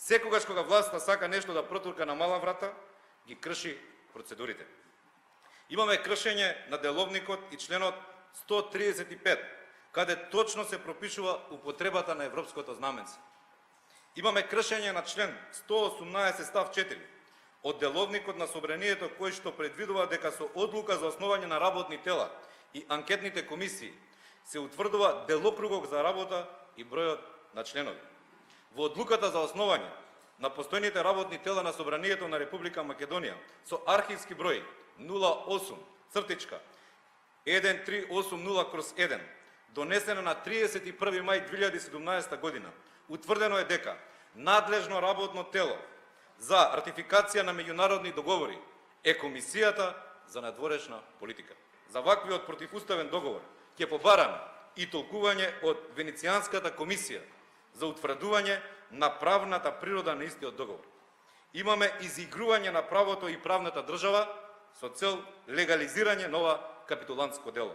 Секогаш кога власта сака нешто да протурка на мала врата, ги крши процедурите. Имаме кршење на деловникот и членот 135, каде точно се пропишува употребата на европското знаменце. Имаме кршење на член 118 став 4 од деловникот на Собранието, кој што предвидува дека со одлука за основање на работни тела и анкетните комисии се утврдува делокругот за работа и бројот на членови. Во одлуката за основање на постојните работни тела на Собранието на Република Македонија со архивски број 08-1380/1, донесена на 31. мај 2017 година, утврдено е дека надлежно работно тело за ратификација на меѓународни договори е Комисијата за надворешна политика. За ваквиот противуставен договор ќе побараме и толкување од Венецијанската комисија за утврдување на правната природа на истиот договор. Имаме изигрување на правото и правната држава со цел легализирање нова капитулантско дело.